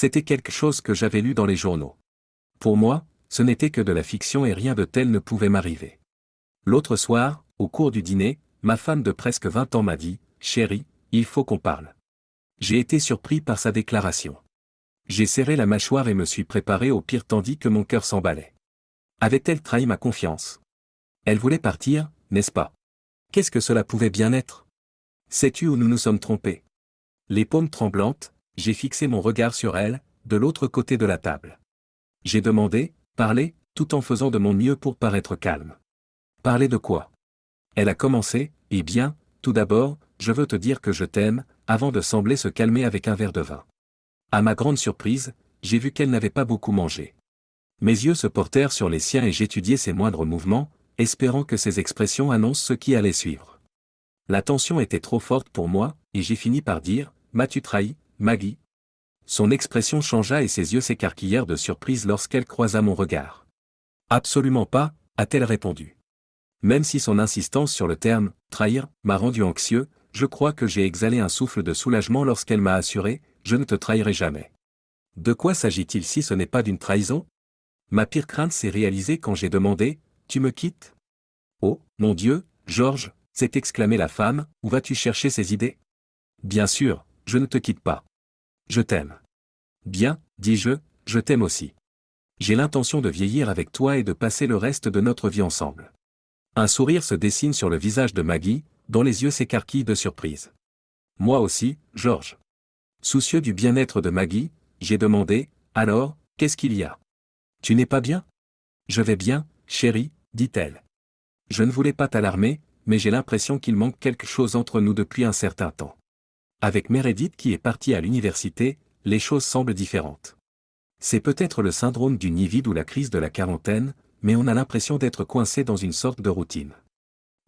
C'était quelque chose que j'avais lu dans les journaux. Pour moi, ce n'était que de la fiction et rien de tel ne pouvait m'arriver. L'autre soir, au cours du dîner, ma femme de presque 20 ans m'a dit « Chérie, il faut qu'on parle ». J'ai été surpris par sa déclaration. J'ai serré la mâchoire et me suis préparé au pire tandis que mon cœur s'emballait. Avait-elle trahi ma confiance? Elle voulait partir, n'est-ce pas? Qu'est-ce que cela pouvait bien être? Sais-tu où nous nous sommes trompés? Les paumes tremblantes, j'ai fixé mon regard sur elle, de l'autre côté de la table. J'ai demandé, parler, tout en faisant de mon mieux pour paraître calme. Parler de quoi? Elle a commencé, eh bien, tout d'abord, je veux te dire que je t'aime, avant de sembler se calmer avec un verre de vin. À ma grande surprise, j'ai vu qu'elle n'avait pas beaucoup mangé. Mes yeux se portèrent sur les siens et j'étudiai ses moindres mouvements, espérant que ses expressions annoncent ce qui allait suivre. La tension était trop forte pour moi, et j'ai fini par dire « M'as-tu trahi, Maggie ?» Son expression changea et ses yeux s'écarquillèrent de surprise lorsqu'elle croisa mon regard. « Absolument pas », a-t-elle répondu. Même si son insistance sur le terme « trahir » m'a rendu anxieux, je crois que j'ai exhalé un souffle de soulagement lorsqu'elle m'a assuré « Je ne te trahirai jamais ». De quoi s'agit-il si ce n'est pas d'une trahison? Ma pire crainte s'est réalisée quand j'ai demandé « Tu me quittes ?» Oh, mon Dieu, George, s'est exclamée la femme, où vas-tu chercher ces idées? Bien sûr, je ne te quitte pas. Je t'aime. Bien, dis-je, je t'aime aussi. J'ai l'intention de vieillir avec toi et de passer le reste de notre vie ensemble. Un sourire se dessine sur le visage de Maggie, dont les yeux s'écarquillent de surprise. Moi aussi, George. Soucieux du bien-être de Maggie, j'ai demandé, alors, qu'est-ce qu'il y a? Tu n'es pas bien? Je vais bien, chérie, dit-elle. Je ne voulais pas t'alarmer, mais j'ai l'impression qu'il manque quelque chose entre nous depuis un certain temps. Avec Meredith qui est partie à l'université, les choses semblent différentes. C'est peut-être le syndrome du nid vide ou la crise de la quarantaine, mais on a l'impression d'être coincé dans une sorte de routine.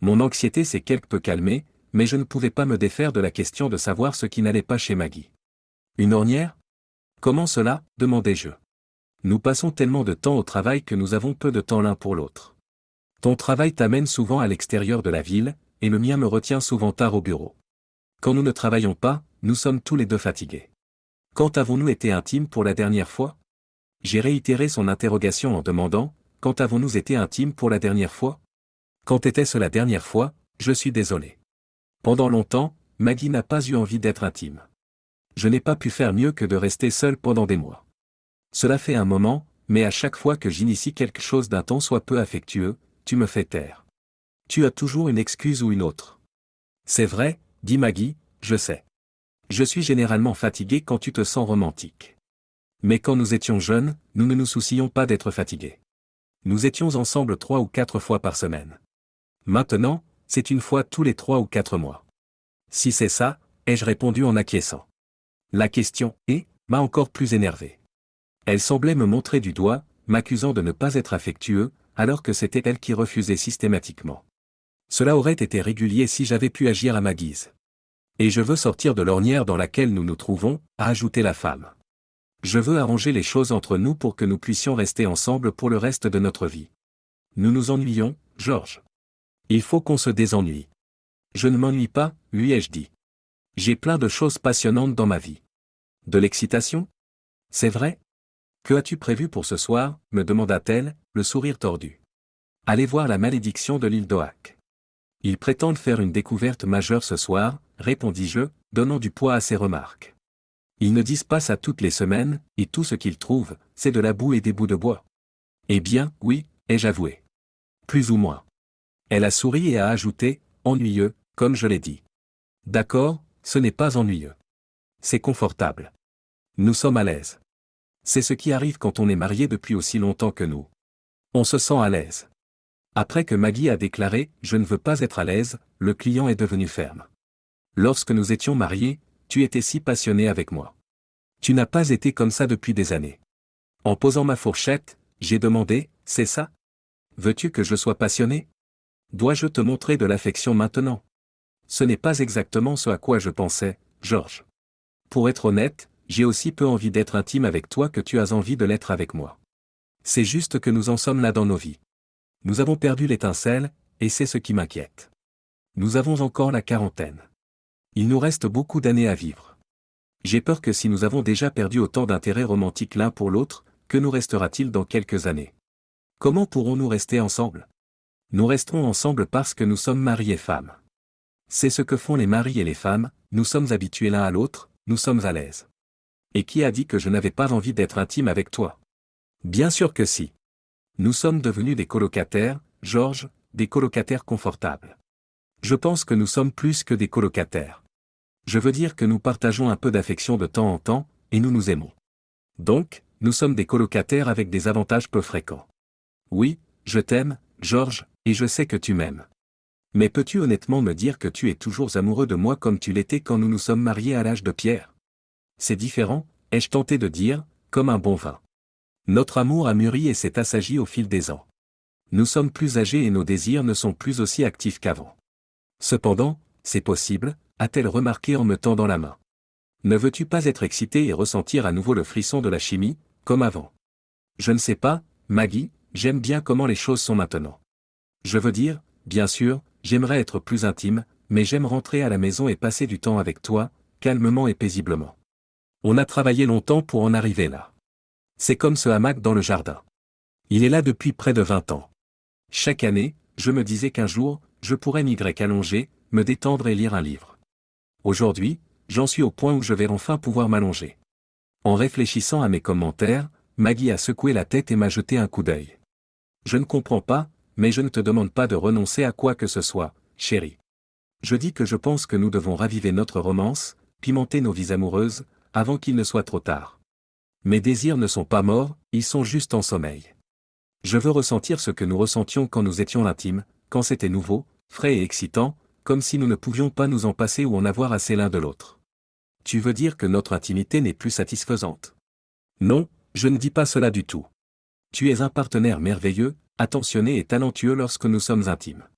Mon anxiété s'est quelque peu calmée, mais je ne pouvais pas me défaire de la question de savoir ce qui n'allait pas chez Maggie. Une ornière? Comment cela? Demandai-je. Nous passons tellement de temps au travail que nous avons peu de temps l'un pour l'autre. Ton travail t'amène souvent à l'extérieur de la ville, et le mien me retient souvent tard au bureau. Quand nous ne travaillons pas, nous sommes tous les deux fatigués. Quand avons-nous été intimes pour la dernière fois? J'ai réitéré son interrogation en demandant, quand avons-nous été intimes pour la dernière fois? Quand était-ce la dernière fois? Je suis désolé. Pendant longtemps, Maggie n'a pas eu envie d'être intime. Je n'ai pas pu faire mieux que de rester seul pendant des mois. Cela fait un moment, mais à chaque fois que j'initie quelque chose d'un ton soit peu affectueux, tu me fais taire. Tu as toujours une excuse ou une autre. C'est vrai, dit Maggie, je sais. Je suis généralement fatigué quand tu te sens romantique. Mais quand nous étions jeunes, nous ne nous soucions pas d'être fatigués. Nous étions ensemble 3 ou 4 fois par semaine. Maintenant, c'est une fois tous les 3 ou 4 mois. Si c'est ça, ai-je répondu en acquiesçant. La question « et » m'a encore plus énervé. Elle semblait me montrer du doigt, m'accusant de ne pas être affectueux, alors que c'était elle qui refusait systématiquement. Cela aurait été régulier si j'avais pu agir à ma guise. Et je veux sortir de l'ornière dans laquelle nous nous trouvons, a ajouté la femme. Je veux arranger les choses entre nous pour que nous puissions rester ensemble pour le reste de notre vie. Nous nous ennuyons, George. Il faut qu'on se désennuie. Je ne m'ennuie pas, lui ai-je dit. J'ai plein de choses passionnantes dans ma vie. De l'excitation? C'est vrai? Que as-tu prévu pour ce soir? Me demanda-t-elle, le sourire tordu. Allez voir la malédiction de l'île d'Oak. Ils prétendent faire une découverte majeure ce soir, répondis-je, donnant du poids à ses remarques. Ils ne disent pas ça toutes les semaines, et tout ce qu'ils trouvent, c'est de la boue et des bouts de bois. Eh bien, oui, ai-je avoué. Plus ou moins. Elle a souri et a ajouté, ennuyeux, comme je l'ai dit. D'accord, ce n'est pas ennuyeux. C'est confortable. Nous sommes à l'aise. C'est ce qui arrive quand on est marié depuis aussi longtemps que nous. On se sent à l'aise. Après que Maggie a déclaré « Je ne veux pas être à l'aise », le client est devenu ferme. Lorsque nous étions mariés, tu étais si passionné avec moi. Tu n'as pas été comme ça depuis des années. En posant ma fourchette, j'ai demandé « C'est ça? Veux-tu que je sois passionné? Dois-je te montrer de l'affection maintenant? » Ce n'est pas exactement ce à quoi je pensais, George. Pour être honnête, j'ai aussi peu envie d'être intime avec toi que tu as envie de l'être avec moi. C'est juste que nous en sommes là dans nos vies. Nous avons perdu l'étincelle, et c'est ce qui m'inquiète. Nous avons encore la quarantaine. Il nous reste beaucoup d'années à vivre. J'ai peur que si nous avons déjà perdu autant d'intérêt romantique l'un pour l'autre, que nous restera-t-il dans quelques années? Comment pourrons-nous rester ensemble? Nous resterons ensemble parce que nous sommes mari et femme. C'est ce que font les maris et les femmes, nous sommes habitués l'un à l'autre, nous sommes à l'aise. Et qui a dit que je n'avais pas envie d'être intime avec toi? Bien sûr que si. Nous sommes devenus des colocataires, Georges, des colocataires confortables. Je pense que nous sommes plus que des colocataires. Je veux dire que nous partageons un peu d'affection de temps en temps, et nous nous aimons. Donc, nous sommes des colocataires avec des avantages peu fréquents. Oui, je t'aime, Georges, et je sais que tu m'aimes. Mais peux-tu honnêtement me dire que tu es toujours amoureux de moi comme tu l'étais quand nous nous sommes mariés à l'âge de pierre? C'est différent, ai-je tenté de dire, comme un bon vin. Notre amour a mûri et s'est assagi au fil des ans. Nous sommes plus âgés et nos désirs ne sont plus aussi actifs qu'avant. Cependant, c'est possible, a-t-elle remarqué en me tendant la main. Ne veux-tu pas être excité et ressentir à nouveau le frisson de la chimie, comme avant? Je ne sais pas, Maggie, j'aime bien comment les choses sont maintenant. Je veux dire, bien sûr, j'aimerais être plus intime, mais j'aime rentrer à la maison et passer du temps avec toi, calmement et paisiblement. On a travaillé longtemps pour en arriver là. C'est comme ce hamac dans le jardin. Il est là depuis près de 20 ans. Chaque année, je me disais qu'un jour, je pourrais m'y allonger, me détendre et lire un livre. Aujourd'hui, j'en suis au point où je vais enfin pouvoir m'allonger. En réfléchissant à mes commentaires, Maggie a secoué la tête et m'a jeté un coup d'œil. Je ne comprends pas, mais je ne te demande pas de renoncer à quoi que ce soit, chérie. Je dis que je pense que nous devons raviver notre romance, pimenter nos vies amoureuses, avant qu'il ne soit trop tard. Mes désirs ne sont pas morts, ils sont juste en sommeil. Je veux ressentir ce que nous ressentions quand nous étions intimes, quand c'était nouveau, frais et excitant, comme si nous ne pouvions pas nous en passer ou en avoir assez l'un de l'autre. Tu veux dire que notre intimité n'est plus satisfaisante? Non, je ne dis pas cela du tout. Tu es un partenaire merveilleux, attentionné et talentueux lorsque nous sommes intimes.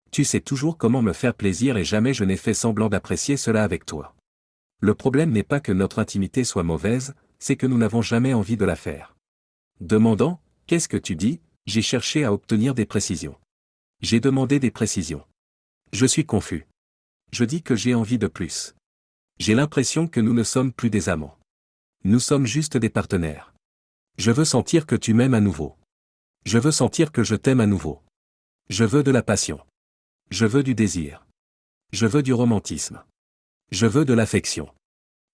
Tu sais toujours comment me faire plaisir et jamais je n'ai fait semblant d'apprécier cela avec toi. Le problème n'est pas que notre intimité soit mauvaise, c'est que nous n'avons jamais envie de la faire. Demandant, qu'est-ce que tu dis? J'ai cherché à obtenir des précisions. J'ai demandé des précisions. Je suis confus. Je dis que j'ai envie de plus. J'ai l'impression que nous ne sommes plus des amants. Nous sommes juste des partenaires. Je veux sentir que tu m'aimes à nouveau. Je veux sentir que je t'aime à nouveau. Je veux de la passion. Je veux du désir. Je veux du romantisme. Je veux de l'affection.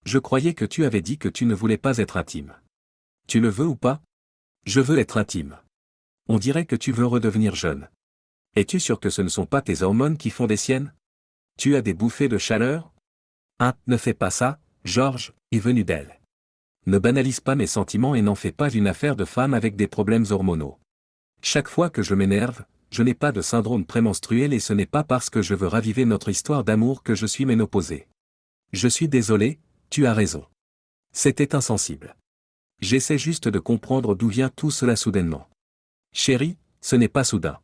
Je croyais que tu avais dit que tu ne voulais pas être intime. Tu le veux ou pas? Je veux être intime. On dirait que tu veux redevenir jeune. Es-tu sûr que ce ne sont pas tes hormones qui font des siennes? Tu as des bouffées de chaleur? Ne fais pas ça, Georges, est venu d'elle. Ne banalise pas mes sentiments et n'en fais pas une affaire de femme avec des problèmes hormonaux. Chaque fois que je m'énerve, je n'ai pas de syndrome prémenstruel et ce n'est pas parce que je veux raviver notre histoire d'amour que je suis ménopausée. Je suis désolé, tu as raison. C'était insensible. J'essaie juste de comprendre d'où vient tout cela soudainement. Chérie, ce n'est pas soudain.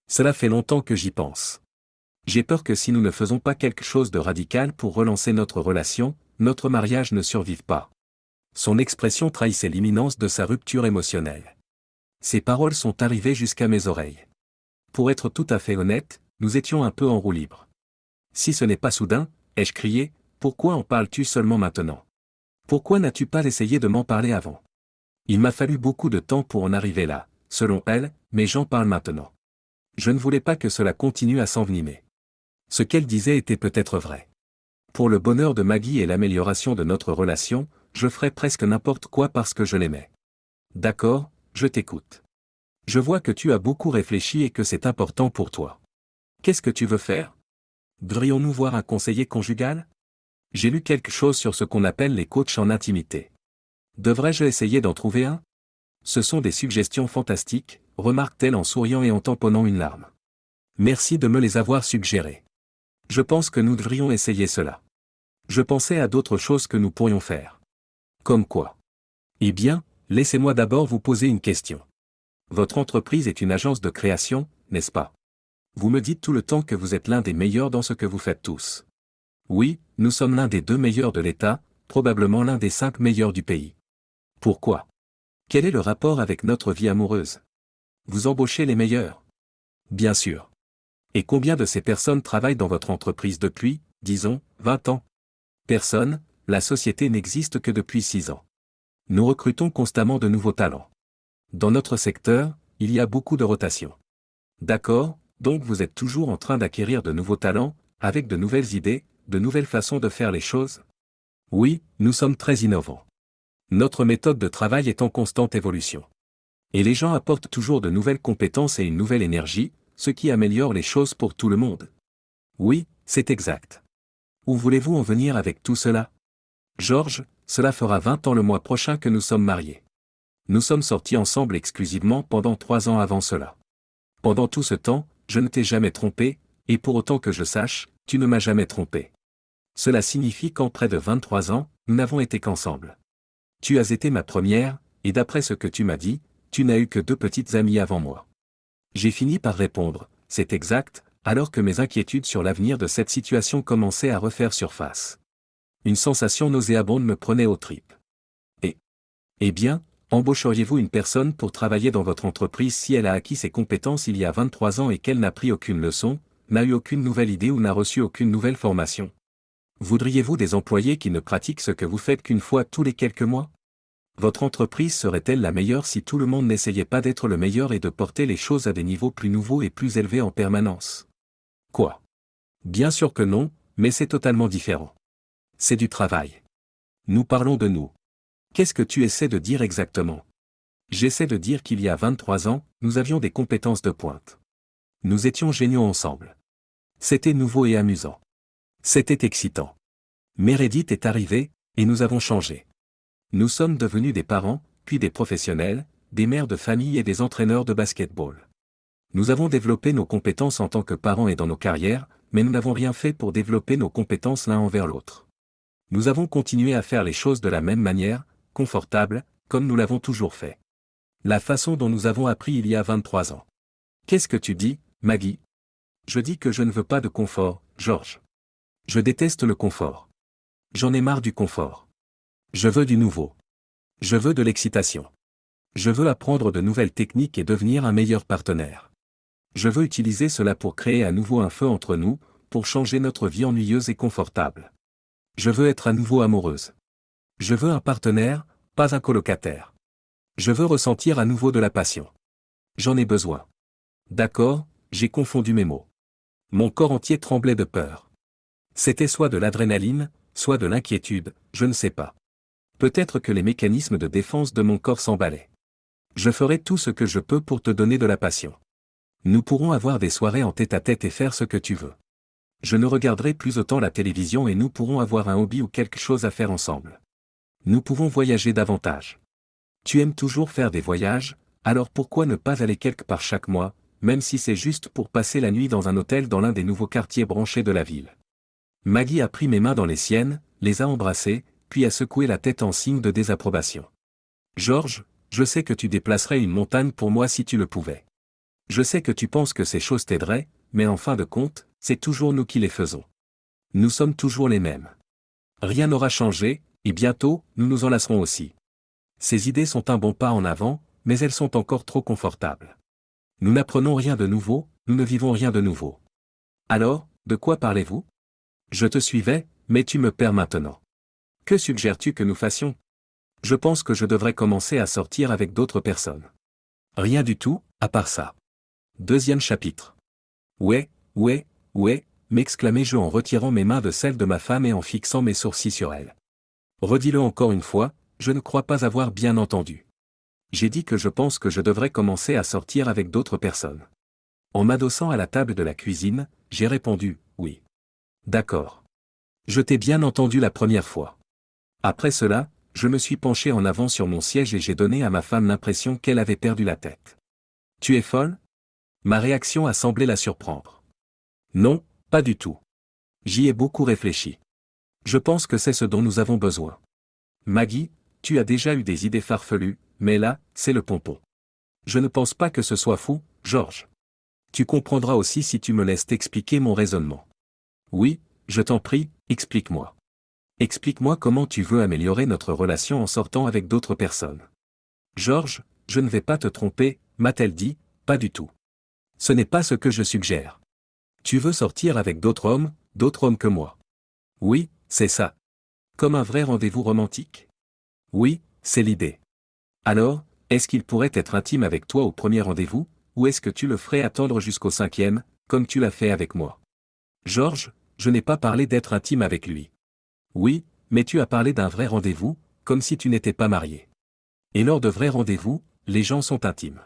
Cela fait longtemps que j'y pense. J'ai peur que si nous ne faisons pas quelque chose de radical pour relancer notre relation, notre mariage ne survive pas. Son expression trahissait l'imminence de sa rupture émotionnelle. Ces paroles sont arrivées jusqu'à mes oreilles. Pour être tout à fait honnête, nous étions un peu en roue libre. Si ce n'est pas soudain, ai-je crié, pourquoi en parles-tu seulement maintenant? Pourquoi n'as-tu pas essayé de m'en parler avant? Il m'a fallu beaucoup de temps pour en arriver là, selon elle, mais j'en parle maintenant. Je ne voulais pas que cela continue à s'envenimer. Ce qu'elle disait était peut-être vrai. Pour le bonheur de Maggie et l'amélioration de notre relation, je ferais presque n'importe quoi parce que je l'aimais. D'accord, je t'écoute. Je vois que tu as beaucoup réfléchi et que c'est important pour toi. Qu'est-ce que tu veux faire? Devrions-nous voir un conseiller conjugal? J'ai lu quelque chose sur ce qu'on appelle les coachs en intimité. Devrais-je essayer d'en trouver un? Ce sont des suggestions fantastiques, remarque-t-elle en souriant et en tamponnant une larme. Merci de me les avoir suggérées. Je pense que nous devrions essayer cela. Je pensais à d'autres choses que nous pourrions faire. Comme quoi? Eh bien, laissez-moi d'abord vous poser une question. Votre entreprise est une agence de création, n'est-ce pas? Vous me dites tout le temps que vous êtes l'un des meilleurs dans ce que vous faites tous. Oui, nous sommes l'un des 2 meilleurs de l'État, probablement l'un des 5 meilleurs du pays. Pourquoi? Quel est le rapport avec notre vie amoureuse? Vous embauchez les meilleurs? Bien sûr. Et combien de ces personnes travaillent dans votre entreprise depuis, disons, 20 ans? Personne, la société n'existe que depuis 6 ans. Nous recrutons constamment de nouveaux talents. Dans notre secteur, il y a beaucoup de rotation. D'accord, donc vous êtes toujours en train d'acquérir de nouveaux talents, avec de nouvelles idées, de nouvelles façons de faire les choses? Oui, nous sommes très innovants. Notre méthode de travail est en constante évolution. Et les gens apportent toujours de nouvelles compétences et une nouvelle énergie, ce qui améliore les choses pour tout le monde. Oui, c'est exact. Où voulez-vous en venir avec tout cela? Georges, cela fera 20 ans le mois prochain que nous sommes mariés. Nous sommes sortis ensemble exclusivement pendant 3 ans avant cela. Pendant tout ce temps, je ne t'ai jamais trompé, et pour autant que je sache, tu ne m'as jamais trompé. Cela signifie qu'en près de 23 ans, nous n'avons été qu'ensemble. Tu as été ma première, et d'après ce que tu m'as dit, tu n'as eu que 2 petites amies avant moi. J'ai fini par répondre, c'est exact, alors que mes inquiétudes sur l'avenir de cette situation commençaient à refaire surface. Une sensation nauséabonde me prenait aux tripes. Eh bien, embaucheriez-vous une personne pour travailler dans votre entreprise si elle a acquis ses compétences il y a 23 ans et qu'elle n'a pris aucune leçon, n'a eu aucune nouvelle idée ou n'a reçu aucune nouvelle formation? Voudriez-vous des employés qui ne pratiquent ce que vous faites qu'une fois tous les quelques mois? Votre entreprise serait-elle la meilleure si tout le monde n'essayait pas d'être le meilleur et de porter les choses à des niveaux plus nouveaux et plus élevés en permanence? Quoi? Bien sûr que non, mais c'est totalement différent. C'est du travail. Nous parlons de nous. Qu'est-ce que tu essaies de dire exactement? J'essaie de dire qu'il y a 23 ans, nous avions des compétences de pointe. Nous étions géniaux ensemble. C'était nouveau et amusant. C'était excitant. Meredith est arrivée, et nous avons changé. Nous sommes devenus des parents, puis des professionnels, des mères de famille et des entraîneurs de basket-ball. Nous avons développé nos compétences en tant que parents et dans nos carrières, mais nous n'avons rien fait pour développer nos compétences l'un envers l'autre. Nous avons continué à faire les choses de la même manière, confortable, comme nous l'avons toujours fait. La façon dont nous avons appris il y a 23 ans. Qu'est-ce que tu dis, Maggie? Je dis que je ne veux pas de confort, Georges. Je déteste le confort. J'en ai marre du confort. Je veux du nouveau. Je veux de l'excitation. Je veux apprendre de nouvelles techniques et devenir un meilleur partenaire. Je veux utiliser cela pour créer à nouveau un feu entre nous, pour changer notre vie ennuyeuse et confortable. Je veux être à nouveau amoureuse. Je veux un partenaire, pas un colocataire. Je veux ressentir à nouveau de la passion. J'en ai besoin. D'accord, j'ai confondu mes mots. Mon corps entier tremblait de peur. C'était soit de l'adrénaline, soit de l'inquiétude, je ne sais pas. Peut-être que les mécanismes de défense de mon corps s'emballaient. Je ferai tout ce que je peux pour te donner de la passion. Nous pourrons avoir des soirées en tête-à-tête et faire ce que tu veux. Je ne regarderai plus autant la télévision et nous pourrons avoir un hobby ou quelque chose à faire ensemble. Nous pouvons voyager davantage. Tu aimes toujours faire des voyages, alors pourquoi ne pas aller quelque part chaque mois, même si c'est juste pour passer la nuit dans un hôtel dans l'un des nouveaux quartiers branchés de la ville? Maggie a pris mes mains dans les siennes, les a embrassées, puis a secoué la tête en signe de désapprobation. Georges, je sais que tu déplacerais une montagne pour moi si tu le pouvais. Je sais que tu penses que ces choses t'aideraient, mais en fin de compte, c'est toujours nous qui les faisons. Nous sommes toujours les mêmes. Rien n'aura changé, et bientôt, nous nous en lasserons aussi. Ces idées sont un bon pas en avant, mais elles sont encore trop confortables. Nous n'apprenons rien de nouveau, nous ne vivons rien de nouveau. Alors, de quoi parlez-vous? Je te suivais, mais tu me perds maintenant. Que suggères-tu que nous fassions? Je pense que je devrais commencer à sortir avec d'autres personnes. Rien du tout, à part ça. 2e chapitre. Ouais, m'exclamai-je en retirant mes mains de celles de ma femme et en fixant mes sourcils sur elle. Redis-le encore une fois, je ne crois pas avoir bien entendu. J'ai dit que je pense que je devrais commencer à sortir avec d'autres personnes. En m'adossant à la table de la cuisine, j'ai répondu, oui. D'accord. Je t'ai bien entendu la première fois. Après cela, je me suis penché en avant sur mon siège et j'ai donné à ma femme l'impression qu'elle avait perdu la tête. Tu es folle? Ma réaction a semblé la surprendre. Non, pas du tout. J'y ai beaucoup réfléchi. Je pense que c'est ce dont nous avons besoin. Maggie, tu as déjà eu des idées farfelues, mais là, c'est le pompon. Je ne pense pas que ce soit fou, Georges. Tu comprendras aussi si tu me laisses t'expliquer mon raisonnement. Oui, je t'en prie, explique-moi. Explique-moi comment tu veux améliorer notre relation en sortant avec d'autres personnes. Georges, je ne vais pas te tromper, m'a-t-elle dit, pas du tout. Ce n'est pas ce que je suggère. Tu veux sortir avec d'autres hommes que moi. Oui, c'est ça. Comme un vrai rendez-vous romantique? Oui, c'est l'idée. Alors, est-ce qu'il pourrait être intime avec toi au premier rendez-vous, ou est-ce que tu le ferais attendre jusqu'au 5e, comme tu l'as fait avec moi? Georges, je n'ai pas parlé d'être intime avec lui. Oui, mais tu as parlé d'un vrai rendez-vous, comme si tu n'étais pas marié. Et lors de vrais rendez-vous, les gens sont intimes.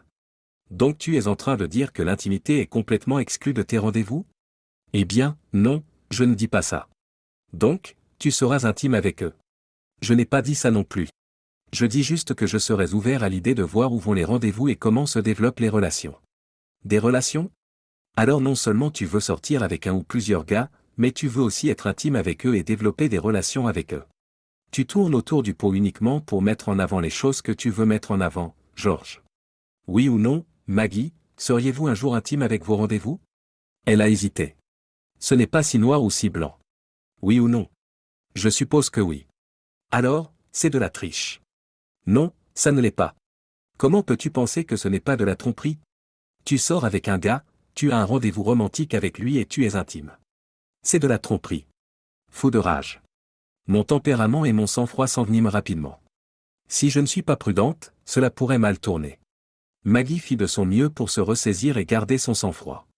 Donc tu es en train de dire que l'intimité est complètement exclue de tes rendez-vous? Eh bien, non, je ne dis pas ça. Donc, tu seras intime avec eux. Je n'ai pas dit ça non plus. Je dis juste que je serais ouvert à l'idée de voir où vont les rendez-vous et comment se développent les relations. Des relations? Alors non seulement tu veux sortir avec un ou plusieurs gars, mais tu veux aussi être intime avec eux et développer des relations avec eux. Tu tournes autour du pot uniquement pour mettre en avant les choses que tu veux mettre en avant, Georges. Oui ou non, Maggie, seriez-vous un jour intime avec vos rendez-vous? Elle a hésité. Ce n'est pas si noir ou si blanc. Oui ou non? Je suppose que oui. Alors, c'est de la triche. Non, ça ne l'est pas. Comment peux-tu penser que ce n'est pas de la tromperie? Tu sors avec un gars, tu as un rendez-vous romantique avec lui et tu es intime. C'est de la tromperie. Fou de rage. Mon tempérament et mon sang-froid s'enveniment rapidement. Si je ne suis pas prudente, cela pourrait mal tourner. Maggie fit de son mieux pour se ressaisir et garder son sang-froid.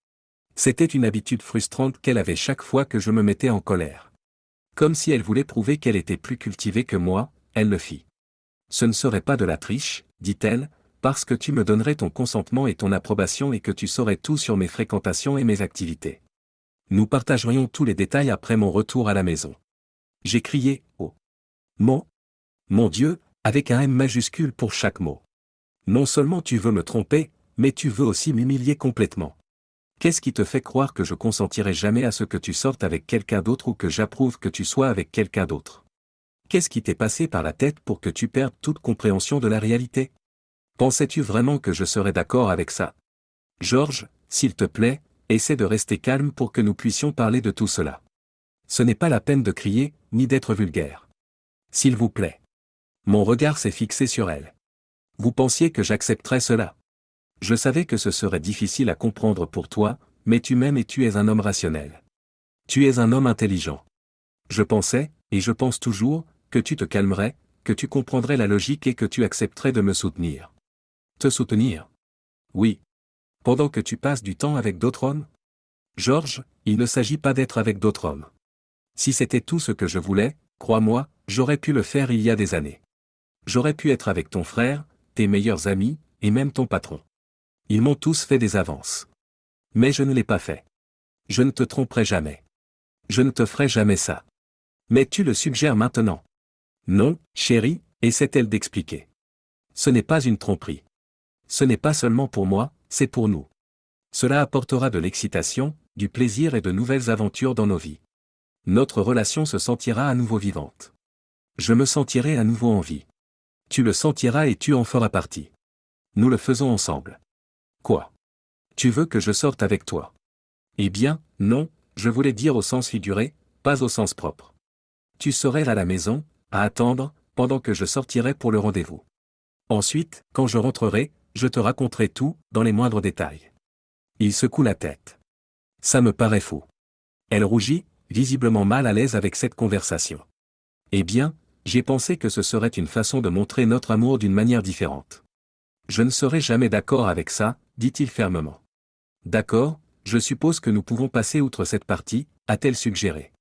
C'était une habitude frustrante qu'elle avait chaque fois que je me mettais en colère. Comme si elle voulait prouver qu'elle était plus cultivée que moi, elle le fit. Ce ne serait pas de la triche, dit-elle, parce que tu me donnerais ton consentement et ton approbation et que tu saurais tout sur mes fréquentations et mes activités. Nous partagerions tous les détails après mon retour à la maison. J'ai crié, oh. Mon Dieu, avec un M majuscule pour chaque mot. Non seulement tu veux me tromper, mais tu veux aussi m'humilier complètement. Qu'est-ce qui te fait croire que je consentirai jamais à ce que tu sortes avec quelqu'un d'autre ou que j'approuve que tu sois avec quelqu'un d'autre? Qu'est-ce qui t'est passé par la tête pour que tu perdes toute compréhension de la réalité? Pensais-tu vraiment que je serais d'accord avec ça? Georges, s'il te plaît, essaie de rester calme pour que nous puissions parler de tout cela. Ce n'est pas la peine de crier, ni d'être vulgaire. S'il vous plaît. Mon regard s'est fixé sur elle. Vous pensiez que j'accepterais cela? Je savais que ce serait difficile à comprendre pour toi, mais tu m'aimes et tu es un homme rationnel. Tu es un homme intelligent. Je pensais, et je pense toujours, que tu te calmerais, que tu comprendrais la logique et que tu accepterais de me soutenir. Te soutenir? Oui. Pendant que tu passes du temps avec d'autres hommes? Georges, il ne s'agit pas d'être avec d'autres hommes. Si c'était tout ce que je voulais, crois-moi, j'aurais pu le faire il y a des années. J'aurais pu être avec ton frère, tes meilleurs amis, et même ton patron. Ils m'ont tous fait des avances. Mais je ne l'ai pas fait. Je ne te tromperai jamais. Je ne te ferai jamais ça. Mais tu le suggères maintenant. Non, chérie, essaie-t-elle d'expliquer. Ce n'est pas une tromperie. Ce n'est pas seulement pour moi, c'est pour nous. Cela apportera de l'excitation, du plaisir et de nouvelles aventures dans nos vies. Notre relation se sentira à nouveau vivante. Je me sentirai à nouveau en vie. Tu le sentiras et tu en feras partie. Nous le faisons ensemble. Quoi? Tu veux que je sorte avec toi? Eh bien, non, je voulais dire au sens figuré, pas au sens propre. Tu serais à la maison, à attendre, pendant que je sortirai pour le rendez-vous. Ensuite, quand je rentrerai, je te raconterai tout, dans les moindres détails. Il secoue la tête. Ça me paraît fou. Elle rougit, visiblement mal à l'aise avec cette conversation. Eh bien, j'ai pensé que ce serait une façon de montrer notre amour d'une manière différente. Je ne serai jamais d'accord avec ça, dit-il fermement. D'accord, je suppose que nous pouvons passer outre cette partie, a-t-elle suggéré.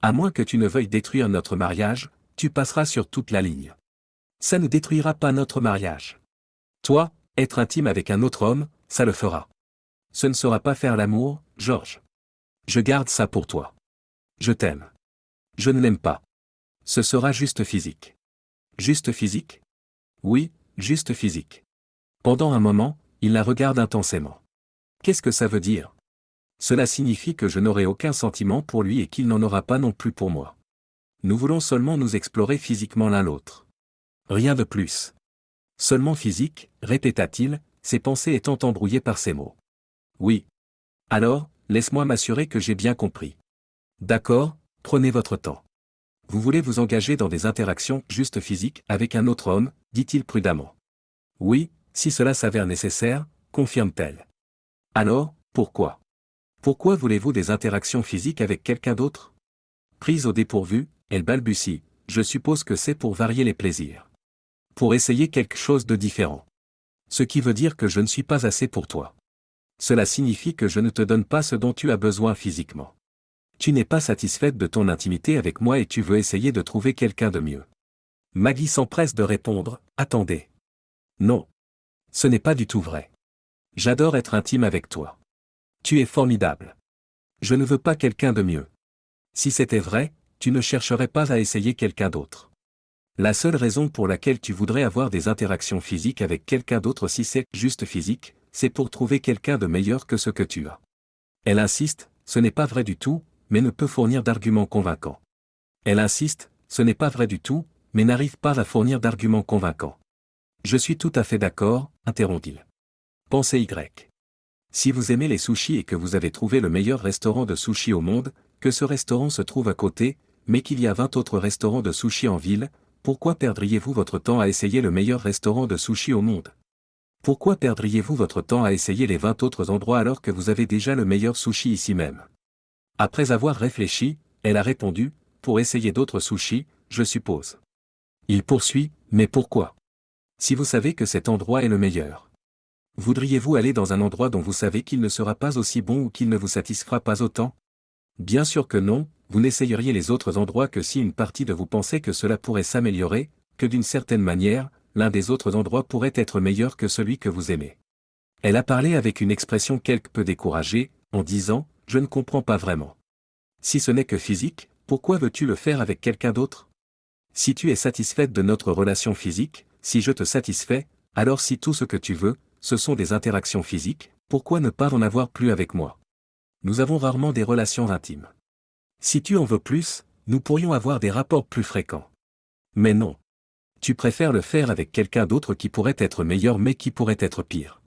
À moins que tu ne veuilles détruire notre mariage, tu passeras sur toute la ligne. Ça ne détruira pas notre mariage. Toi, être intime avec un autre homme, ça le fera. Ce ne sera pas faire l'amour, Georges. Je garde ça pour toi. Je t'aime. Je ne l'aime pas. Ce sera juste physique. Juste physique? Oui, juste physique. Pendant un moment, il la regarde intensément. Qu'est-ce que ça veut dire? Cela signifie que je n'aurai aucun sentiment pour lui et qu'il n'en aura pas non plus pour moi. Nous voulons seulement nous explorer physiquement l'un l'autre. Rien de plus. Seulement physique, répéta-t-il, ses pensées étant embrouillées par ces mots. Oui. Alors, laisse-moi m'assurer que j'ai bien compris. D'accord, prenez votre temps. Vous voulez vous engager dans des interactions juste physiques avec un autre homme, dit-il prudemment. Oui, si cela s'avère nécessaire, confirme-t-elle. Alors, pourquoi? Pourquoi voulez-vous des interactions physiques avec quelqu'un d'autre? Prise au dépourvu, elle balbutie. je suppose que c'est pour varier les plaisirs. Pour essayer quelque chose de différent. Ce qui veut dire que je ne suis pas assez pour toi. Cela signifie que je ne te donne pas ce dont tu as besoin physiquement. Tu n'es pas satisfaite de ton intimité avec moi et tu veux essayer de trouver quelqu'un de mieux. Maggie s'empresse de répondre, attendez. Non. Ce n'est pas du tout vrai. J'adore être intime avec toi. Tu es formidable. Je ne veux pas quelqu'un de mieux. Si c'était vrai, tu ne chercherais pas à essayer quelqu'un d'autre. La seule raison pour laquelle tu voudrais avoir des interactions physiques avec quelqu'un d'autre si c'est juste physique, c'est pour trouver quelqu'un de meilleur que ce que tu as. Elle insiste, ce n'est pas vrai du tout, mais ne peut fournir d'arguments convaincants. Elle insiste, ce n'est pas vrai du tout, mais n'arrive pas à fournir d'arguments convaincants. Je suis tout à fait d'accord, interrompt-il. Pensez Y. Si vous aimez les sushis et que vous avez trouvé le meilleur restaurant de sushis au monde, que ce restaurant se trouve à côté, mais qu'il y a 20 autres restaurants de sushis en ville, pourquoi perdriez-vous votre temps à essayer le meilleur restaurant de sushis au monde? Pourquoi perdriez-vous votre temps à essayer les 20 autres endroits alors que vous avez déjà le meilleur sushi ici même? Après avoir réfléchi, elle a répondu, pour essayer d'autres sushis, je suppose. Il poursuit, mais pourquoi? Si vous savez que cet endroit est le meilleur. Voudriez-vous aller dans un endroit dont vous savez qu'il ne sera pas aussi bon ou qu'il ne vous satisfera pas autant? Bien sûr que non, vous n'essayeriez les autres endroits que si une partie de vous pensait que cela pourrait s'améliorer, que d'une certaine manière, l'un des autres endroits pourrait être meilleur que celui que vous aimez. Elle a parlé avec une expression quelque peu découragée, en disant, je ne comprends pas vraiment. Si ce n'est que physique, pourquoi veux-tu le faire avec quelqu'un d'autre? Si tu es satisfaite de notre relation physique, si je te satisfais, alors si tout ce que tu veux, ce sont des interactions physiques, pourquoi ne pas en avoir plus avec moi? Nous avons rarement des relations intimes. Si tu en veux plus, nous pourrions avoir des rapports plus fréquents. Mais non. Tu préfères le faire avec quelqu'un d'autre qui pourrait être meilleur mais qui pourrait être pire.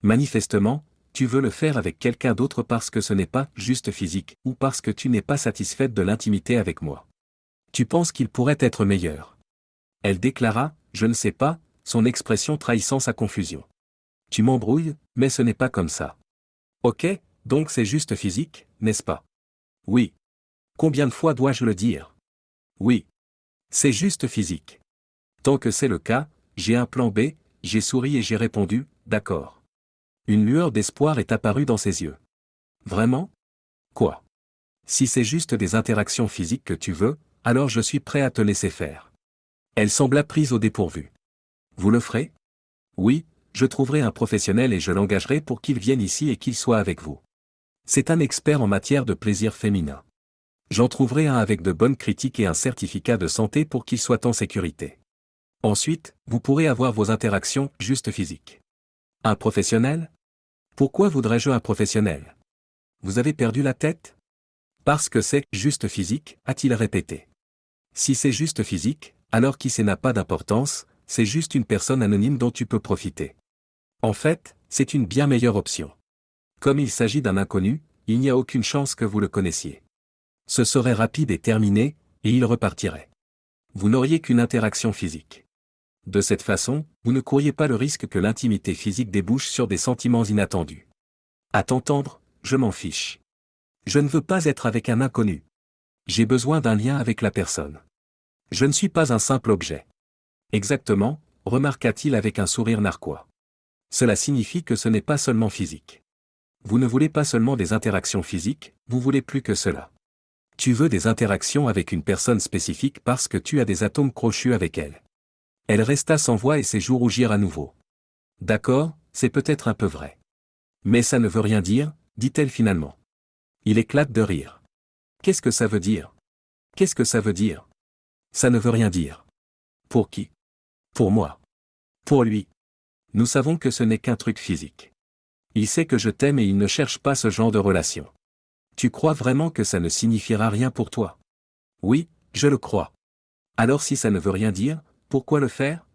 Manifestement, tu veux le faire avec quelqu'un d'autre parce que ce n'est pas juste physique ou parce que tu n'es pas satisfaite de l'intimité avec moi. Tu penses qu'il pourrait être meilleur. Elle déclara, je ne sais pas, son expression trahissant sa confusion. Tu m'embrouilles, mais ce n'est pas comme ça. Ok, donc c'est juste physique, n'est-ce pas? Oui. Combien de fois dois-je le dire? Oui. C'est juste physique. Tant que c'est le cas, j'ai un plan B, j'ai souri et j'ai répondu, d'accord. Une lueur d'espoir est apparue dans ses yeux. Vraiment? Quoi? Si c'est juste des interactions physiques que tu veux, alors je suis prêt à te laisser faire. Elle sembla prise au dépourvu. Vous le ferez? Oui, je trouverai un professionnel et je l'engagerai pour qu'il vienne ici et qu'il soit avec vous. C'est un expert en matière de plaisir féminin. J'en trouverai un avec de bonnes critiques et un certificat de santé pour qu'il soit en sécurité. Ensuite, vous pourrez avoir vos interactions juste physiques. Un professionnel? Pourquoi voudrais-je un professionnel? Vous avez perdu la tête? Parce que c'est juste physique, a-t-il répété. Si c'est juste physique, alors qui c'est n'a pas d'importance, c'est juste une personne anonyme dont tu peux profiter. En fait, c'est une bien meilleure option. Comme il s'agit d'un inconnu, il n'y a aucune chance que vous le connaissiez. Ce serait rapide et terminé, et il repartirait. Vous n'auriez qu'une interaction physique. De cette façon, vous ne couriez pas le risque que l'intimité physique débouche sur des sentiments inattendus. À t'entendre, je m'en fiche. Je ne veux pas être avec un inconnu. J'ai besoin d'un lien avec la personne. Je ne suis pas un simple objet. Exactement, remarqua-t-il avec un sourire narquois. Cela signifie que ce n'est pas seulement physique. Vous ne voulez pas seulement des interactions physiques, vous voulez plus que cela. Tu veux des interactions avec une personne spécifique parce que tu as des atomes crochus avec elle. Elle resta sans voix et ses joues rougirent à nouveau. D'accord, c'est peut-être un peu vrai. Mais ça ne veut rien dire, dit-elle finalement. Il éclate de rire. Qu'est-ce que ça veut dire? Qu'est-ce que ça veut dire? Ça ne veut rien dire. Pour qui? Pour moi. Pour lui. Nous savons que ce n'est qu'un truc physique. Il sait que je t'aime et il ne cherche pas ce genre de relation. Tu crois vraiment que ça ne signifiera rien pour toi? Oui, je le crois. Alors si ça ne veut rien dire, pourquoi le faire?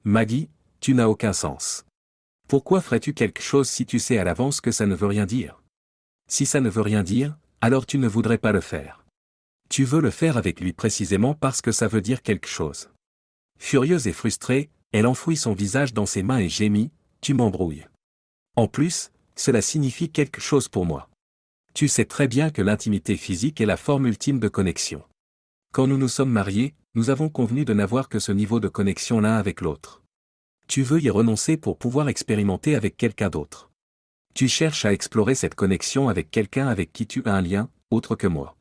Maggie, tu n'as aucun sens. Pourquoi ferais-tu quelque chose si tu sais à l'avance que ça ne veut rien dire? Si ça ne veut rien dire, alors tu ne voudrais pas le faire. Tu veux le faire avec lui précisément parce que ça veut dire quelque chose. Furieuse et frustrée, elle enfouit son visage dans ses mains et gémit, tu m'embrouilles. En plus, cela signifie quelque chose pour moi. Tu sais très bien que l'intimité physique est la forme ultime de connexion. Quand nous nous sommes mariés, nous avons convenu de n'avoir que ce niveau de connexion l'un avec l'autre. Tu veux y renoncer pour pouvoir expérimenter avec quelqu'un d'autre. Tu cherches à explorer cette connexion avec quelqu'un avec qui tu as un lien, autre que moi.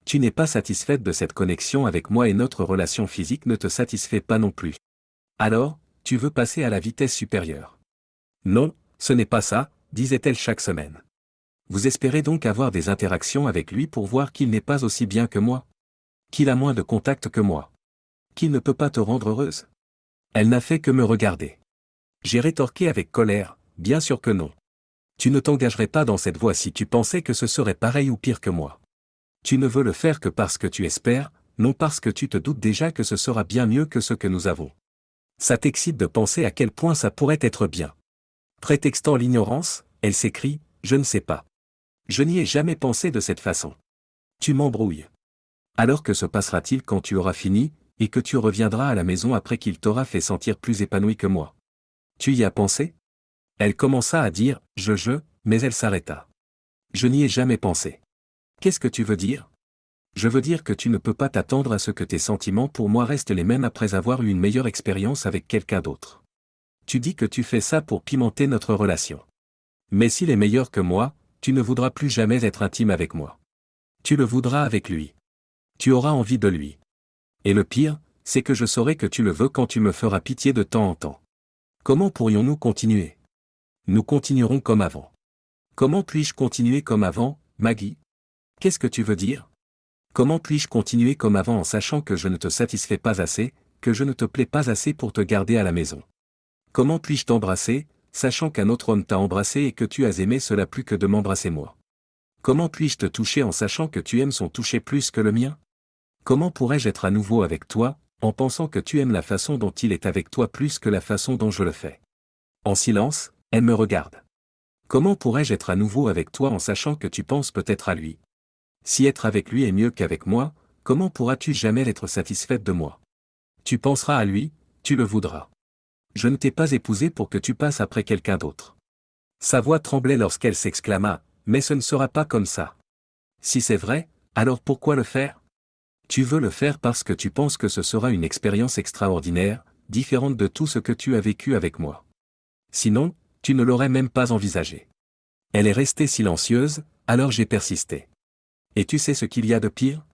Tu n'es pas satisfaite de cette connexion avec moi et notre relation physique ne te satisfait pas non plus. Alors, tu veux passer à la vitesse supérieure. Non, ce n'est pas ça, disait-elle chaque semaine. Vous espérez donc avoir des interactions avec lui pour voir qu'il n'est pas aussi bien que moi? Qu'il a moins de contact que moi? Qu'il ne peut pas te rendre heureuse? Elle n'a fait que me regarder. J'ai rétorqué avec colère, bien sûr que non. Tu ne t'engagerais pas dans cette voie si tu pensais que ce serait pareil ou pire que moi. Tu ne veux le faire que parce que tu espères, non parce que tu te doutes déjà que ce sera bien mieux que ce que nous avons. Ça t'excite de penser à quel point ça pourrait être bien. Prétextant l'ignorance, elle s'écrie, je ne sais pas. Je n'y ai jamais pensé de cette façon. Tu m'embrouilles. Alors que se passera-t-il quand tu auras fini, et que tu reviendras à la maison après qu'il t'aura fait sentir plus épanoui que moi? Tu y as pensé? Elle commença à dire « mais elle s'arrêta. Je n'y ai jamais pensé. Qu'est-ce que tu veux dire? Je veux dire que tu ne peux pas t'attendre à ce que tes sentiments pour moi restent les mêmes après avoir eu une meilleure expérience avec quelqu'un d'autre. Tu dis que tu fais ça pour pimenter notre relation. Mais s'il est meilleur que moi, tu ne voudras plus jamais être intime avec moi. Tu le voudras avec lui. Tu auras envie de lui. Et le pire, c'est que je saurai que tu le veux quand tu me feras pitié de temps en temps. Comment pourrions-nous continuer? Nous continuerons comme avant. Comment puis-je continuer comme avant, Maggie? Qu'est-ce que tu veux dire? Comment puis-je continuer comme avant en sachant que je ne te satisfais pas assez, que je ne te plais pas assez pour te garder à la maison? Comment puis-je t'embrasser, sachant qu'un autre homme t'a embrassé et que tu as aimé cela plus que de m'embrasser moi? Comment puis-je te toucher en sachant que tu aimes son toucher plus que le mien? Comment pourrais-je être à nouveau avec toi, en pensant que tu aimes la façon dont il est avec toi plus que la façon dont je le fais? En silence, elle me regarde. Comment pourrais-je être à nouveau avec toi en sachant que tu penses peut-être à lui? Si être avec lui est mieux qu'avec moi, comment pourras-tu jamais être satisfaite de moi? Tu penseras à lui, tu le voudras. Je ne t'ai pas épousé pour que tu passes après quelqu'un d'autre. Sa voix tremblait lorsqu'elle s'exclama, mais ce ne sera pas comme ça. Si c'est vrai, alors pourquoi le faire? Tu veux le faire parce que tu penses que ce sera une expérience extraordinaire, différente de tout ce que tu as vécu avec moi. Sinon, tu ne l'aurais même pas envisagé. Elle est restée silencieuse, alors j'ai persisté. Et tu sais ce qu'il y a de pire?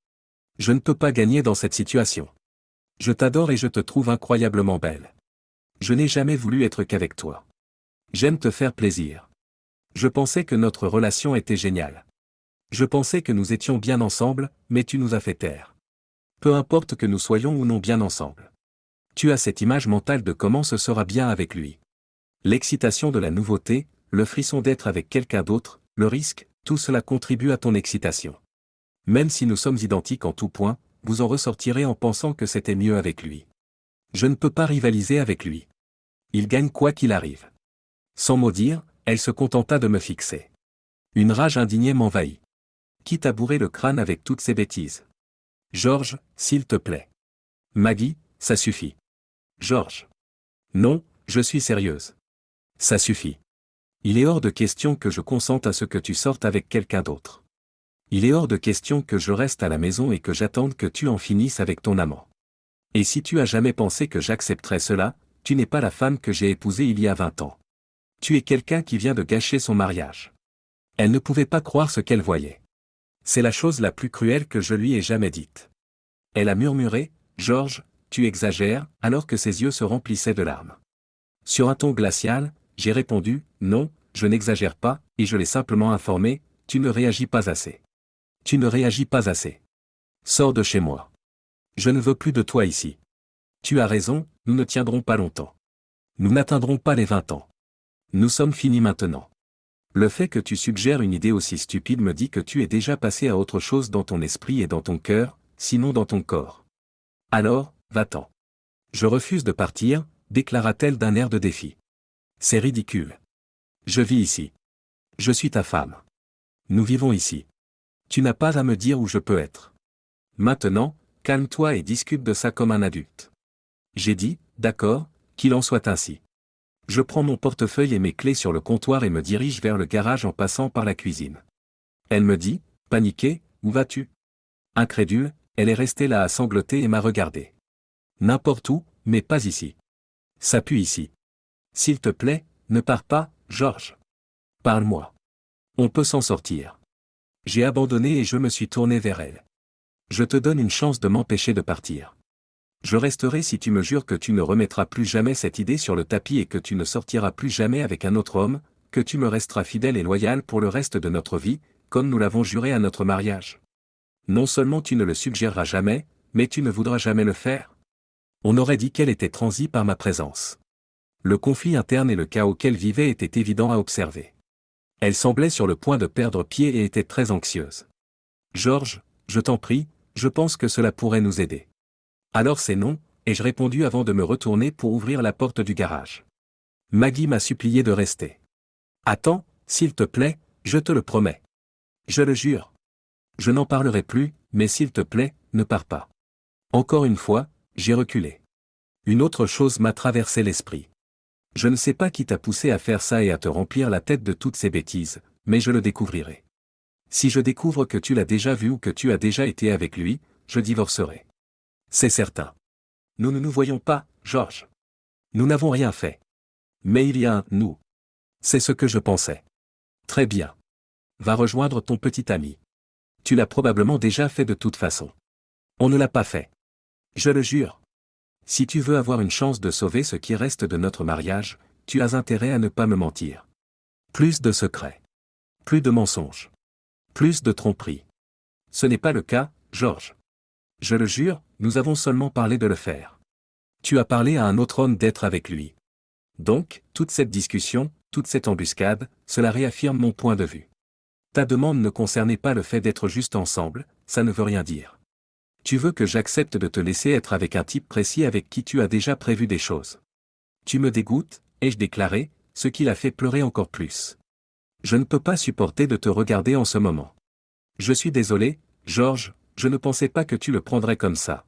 Je ne peux pas gagner dans cette situation. Je t'adore et je te trouve incroyablement belle. Je n'ai jamais voulu être qu'avec toi. J'aime te faire plaisir. Je pensais que notre relation était géniale. Je pensais que nous étions bien ensemble, mais tu nous as fait taire. Peu importe que nous soyons ou non bien ensemble. Tu as cette image mentale de comment ce sera bien avec lui. L'excitation de la nouveauté, le frisson d'être avec quelqu'un d'autre, le risque, tout cela contribue à ton excitation. Même si nous sommes identiques en tout point, vous en ressortirez en pensant que c'était mieux avec lui. Je ne peux pas rivaliser avec lui. Il gagne quoi qu'il arrive. Sans mot dire, elle se contenta de me fixer. Une rage indignée m'envahit. Qui t'a bourré le crâne avec toutes ces bêtises? George, s'il te plaît. Maggie, ça suffit. George. Non, je suis sérieuse. Ça suffit. Il est hors de question que je consente à ce que tu sortes avec quelqu'un d'autre. Il est hors de question que je reste à la maison et que j'attende que tu en finisses avec ton amant. Et si tu as jamais pensé que j'accepterais cela, tu n'es pas la femme que j'ai épousée il y a 20 ans. Tu es quelqu'un qui vient de gâcher son mariage. Elle ne pouvait pas croire ce qu'elle voyait. C'est la chose la plus cruelle que je lui ai jamais dite. Elle a murmuré, « George, tu exagères », alors que ses yeux se remplissaient de larmes. Sur un ton glacial, j'ai répondu, « Non, je n'exagère pas, et je l'ai simplement informé, tu ne réagis pas assez. Tu ne réagis pas assez. Sors de chez moi. Je ne veux plus de toi ici. Tu as raison, nous ne tiendrons pas longtemps. Nous n'atteindrons pas les 20 ans. Nous sommes finis maintenant. Le fait que tu suggères une idée aussi stupide me dit que tu es déjà passé à autre chose dans ton esprit et dans ton cœur, sinon dans ton corps. Alors, va-t'en. Je refuse de partir, déclara-t-elle d'un air de défi. C'est ridicule. Je vis ici. Je suis ta femme. Nous vivons ici. Tu n'as pas à me dire où je peux être. Maintenant, calme-toi et discute de ça comme un adulte. J'ai dit, d'accord, qu'il en soit ainsi. Je prends mon portefeuille et mes clés sur le comptoir et me dirige vers le garage en passant par la cuisine. Elle me dit, paniquée, où vas-tu? Incrédule, Elle est restée là à sangloter et m'a regardé. N'importe où, mais pas ici. Ça pue ici. S'il te plaît, ne pars pas, George. Parle-moi. On peut s'en sortir. J'ai abandonné et je me suis tourné vers elle. Je te donne une chance de m'empêcher de partir. Je resterai si tu me jures que tu ne remettras plus jamais cette idée sur le tapis et que tu ne sortiras plus jamais avec un autre homme, que tu me resteras fidèle et loyal pour le reste de notre vie, comme nous l'avons juré à notre mariage. Non seulement tu ne le suggéreras jamais, mais tu ne voudras jamais le faire. On aurait dit qu'elle était transie par ma présence. Le conflit interne et le chaos qu'elle vivait étaient évidents à observer. Elle semblait sur le point de perdre pied et était très anxieuse. George, je t'en prie, je pense que cela pourrait nous aider. Alors c'est non, ai-je répondu avant de me retourner pour ouvrir la porte du garage. Maggie m'a supplié de rester. Attends, s'il te plaît, je te le promets. Je le jure. Je n'en parlerai plus, mais s'il te plaît, ne pars pas. Encore une fois, j'ai reculé. Une autre chose m'a traversé l'esprit. Je ne sais pas qui t'a poussé à faire ça et à te remplir la tête de toutes ces bêtises, mais je le découvrirai. Si je découvre que tu l'as déjà vu ou que tu as déjà été avec lui, je divorcerai. C'est certain. Nous ne nous voyons pas, George. Nous n'avons rien fait. Mais il y a un « nous ». C'est ce que je pensais. Très bien. Va rejoindre ton petit ami. Tu l'as probablement déjà fait de toute façon. On ne l'a pas fait. Je le jure. Si tu veux avoir une chance de sauver ce qui reste de notre mariage, tu as intérêt à ne pas me mentir. Plus de secrets. Plus de mensonges. Plus de tromperies. Ce n'est pas le cas, George. Je le jure, nous avons seulement parlé de le faire. Tu as parlé à un autre homme d'être avec lui. Donc, toute cette discussion, toute cette embuscade, cela réaffirme mon point de vue. Ta demande ne concernait pas le fait d'être juste ensemble, ça ne veut rien dire. Tu veux que j'accepte de te laisser être avec un type précis avec qui tu as déjà prévu des choses. Tu me dégoûtes, ai-je déclaré, ce qui l'a fait pleurer encore plus. Je ne peux pas supporter de te regarder en ce moment. Je suis désolé, George, je ne pensais pas que tu le prendrais comme ça.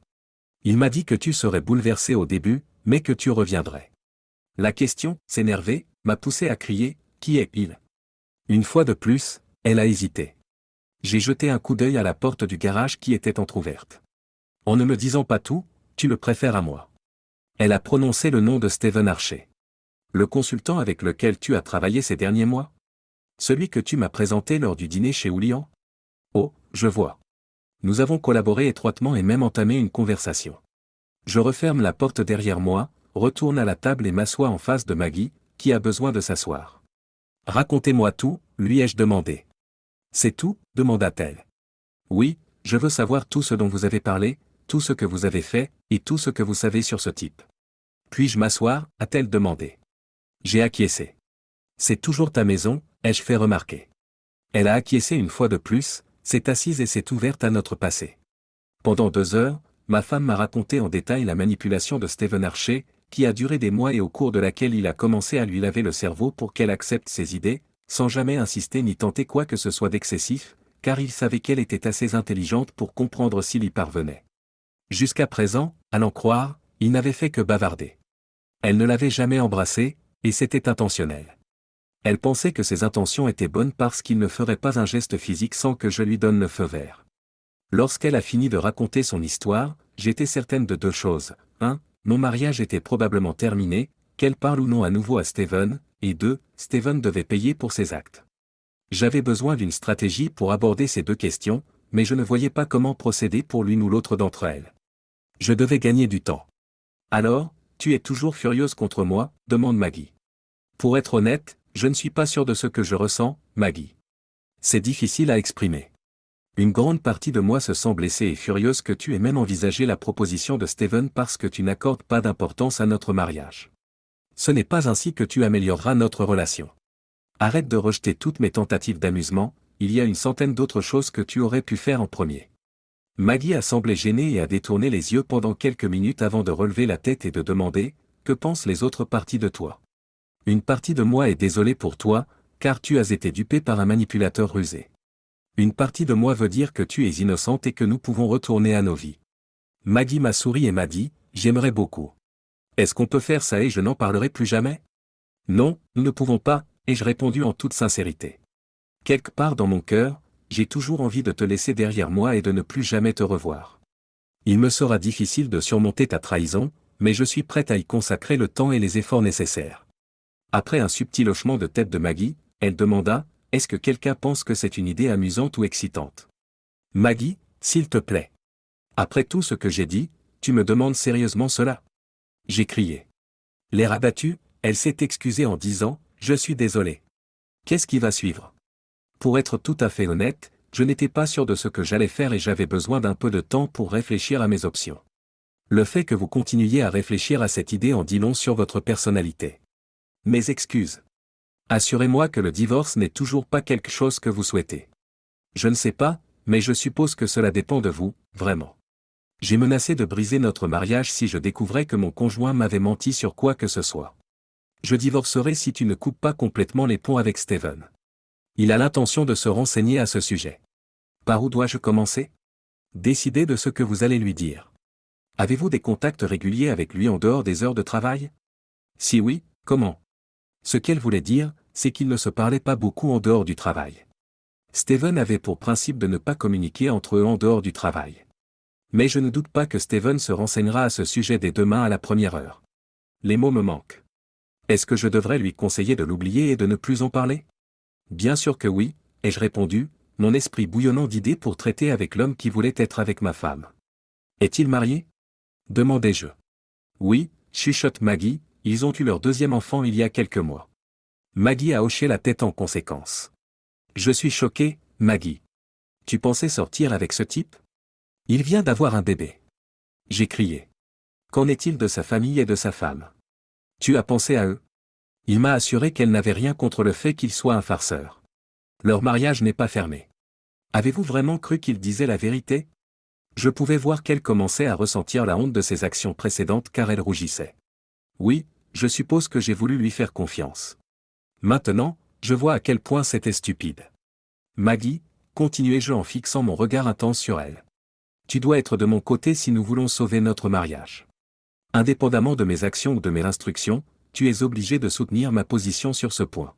Il m'a dit que tu serais bouleversé au début, mais que tu reviendrais. La question, s'énerver, m'a poussé à crier, qui est-il? Une fois de plus, elle a hésité. J'ai jeté un coup d'œil à la porte du garage qui était entr'ouverte. En ne me disant pas tout, tu le préfères à moi. Elle a prononcé le nom de Stephen Archer. Le consultant avec lequel tu as travaillé ces derniers mois? Celui que tu m'as présenté lors du dîner chez Oulian? Oh, je vois. Nous avons collaboré étroitement et même entamé une conversation. Je referme la porte derrière moi, retourne à la table et m'assois en face de Maggie, qui a besoin de s'asseoir. Racontez-moi tout, lui ai-je demandé. C'est tout, demanda-t-elle. Oui, je veux savoir tout ce dont vous avez parlé, tout ce que vous avez fait, et tout ce que vous savez sur ce type. Puis-je m'asseoir, a-t-elle demandé. J'ai acquiescé. C'est toujours ta maison, ai-je fait remarquer. Elle a acquiescé une fois de plus, s'est assise et s'est ouverte à notre passé. Pendant 2 heures, ma femme m'a raconté en détail la manipulation de Stephen Archer, qui a duré des mois et au cours de laquelle il a commencé à lui laver le cerveau pour qu'elle accepte ses idées, sans jamais insister ni tenter quoi que ce soit d'excessif, car il savait qu'elle était assez intelligente pour comprendre s'il y parvenait. Jusqu'à présent, à l'en croire, il n'avait fait que bavarder. Elle ne l'avait jamais embrassé, et c'était intentionnel. Elle pensait que ses intentions étaient bonnes parce qu'il ne ferait pas un geste physique sans que je lui donne le feu vert. Lorsqu'elle a fini de raconter son histoire, j'étais certaine de 2 choses. 1. Mon mariage était probablement terminé, qu'elle parle ou non à nouveau à Stephen, et 2. Stephen devait payer pour ses actes. J'avais besoin d'une stratégie pour aborder ces 2 questions, mais je ne voyais pas comment procéder pour l'une ou l'autre d'entre elles. Je devais gagner du temps. Alors, tu es toujours furieuse contre moi, demande Maggie. Pour être honnête, je ne suis pas sûr de ce que je ressens, Maggie. C'est difficile à exprimer. Une grande partie de moi se sent blessée et furieuse que tu aies même envisagé la proposition de Stephen parce que tu n'accordes pas d'importance à notre mariage. Ce n'est pas ainsi que tu amélioreras notre relation. Arrête de rejeter toutes mes tentatives d'amusement, il y a une centaine d'autres choses que tu aurais pu faire en premier. Maggie a semblé gênée et a détourné les yeux pendant quelques minutes avant de relever la tête et de demander « Que pensent les autres parties de toi ?» Une partie de moi est désolée pour toi, car tu as été dupée par un manipulateur rusé. Une partie de moi veut dire que tu es innocente et que nous pouvons retourner à nos vies. Maggie m'a souri et m'a dit « J'aimerais beaucoup. Est-ce qu'on peut faire ça et je n'en parlerai plus jamais ?» Non, nous ne pouvons pas, ai-je répondu en toute sincérité. Quelque part dans mon cœur, j'ai toujours envie de te laisser derrière moi et de ne plus jamais te revoir. Il me sera difficile de surmonter ta trahison, mais je suis prête à y consacrer le temps et les efforts nécessaires. Après un subtil hochement de tête de Maggie, elle demanda, est-ce que quelqu'un pense que c'est une idée amusante ou excitante? Maggie, s'il te plaît. Après tout ce que j'ai dit, tu me demandes sérieusement cela? J'ai crié. L'air abattu, elle s'est excusée en disant, je suis désolée. Qu'est-ce qui va suivre? Pour être tout à fait honnête, je n'étais pas sûr de ce que j'allais faire et j'avais besoin d'un peu de temps pour réfléchir à mes options. Le fait que vous continuiez à réfléchir à cette idée en dit long sur votre personnalité. Mes excuses. Assurez-moi que le divorce n'est toujours pas quelque chose que vous souhaitez. Je ne sais pas, mais je suppose que cela dépend de vous, vraiment. J'ai menacé de briser notre mariage si je découvrais que mon conjoint m'avait menti sur quoi que ce soit. Je divorcerai si tu ne coupes pas complètement les ponts avec Steven. Il a l'intention de se renseigner à ce sujet. Par où dois-je commencer? Décidez de ce que vous allez lui dire. Avez-vous des contacts réguliers avec lui en dehors des heures de travail? Si oui, comment? Ce qu'elle voulait dire, c'est qu'ils ne se parlaient pas beaucoup en dehors du travail. Steven avait pour principe de ne pas communiquer entre eux en dehors du travail. Mais je ne doute pas que Steven se renseignera à ce sujet dès demain à la première heure. Les mots me manquent. Est-ce que je devrais lui conseiller de l'oublier et de ne plus en parler? Bien sûr que oui, ai-je répondu, mon esprit bouillonnant d'idées pour traiter avec l'homme qui voulait être avec ma femme. Est-il marié? Demandai-je. Oui, chuchote Maggie, ils ont eu leur deuxième enfant il y a quelques mois. Maggie a hoché la tête en conséquence. Je suis choqué, Maggie. Tu pensais sortir avec ce type? Il vient d'avoir un bébé. J'ai crié. Qu'en est-il de sa famille et de sa femme? Tu as pensé à eux? Il m'a assuré qu'elle n'avait rien contre le fait qu'il soit un farceur. Leur mariage n'est pas fermé. Avez-vous vraiment cru qu'il disait la vérité? Je pouvais voir qu'elle commençait à ressentir la honte de ses actions précédentes car elle rougissait. Oui, je suppose que j'ai voulu lui faire confiance. Maintenant, je vois à quel point c'était stupide. Maggie, continuai-je en fixant mon regard intense sur elle. Tu dois être de mon côté si nous voulons sauver notre mariage. Indépendamment de mes actions ou de mes instructions, tu es obligé de soutenir ma position sur ce point.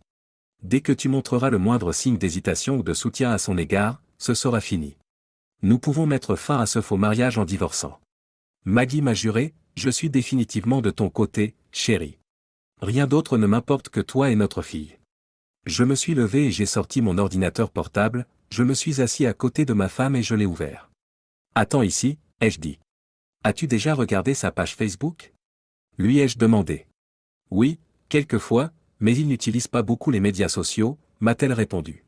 Dès que tu montreras le moindre signe d'hésitation ou de soutien à son égard, ce sera fini. Nous pouvons mettre fin à ce faux mariage en divorçant. Maggie m'a juré, je suis définitivement de ton côté, chérie. Rien d'autre ne m'importe que toi et notre fille. Je me suis levé et j'ai sorti mon ordinateur portable, je me suis assis à côté de ma femme et je l'ai ouvert. Attends ici, ai-je dit. As-tu déjà regardé sa page Facebook? Lui ai-je demandé. Oui, quelquefois, mais il n'utilise pas beaucoup les médias sociaux, m'a-t-elle répondu.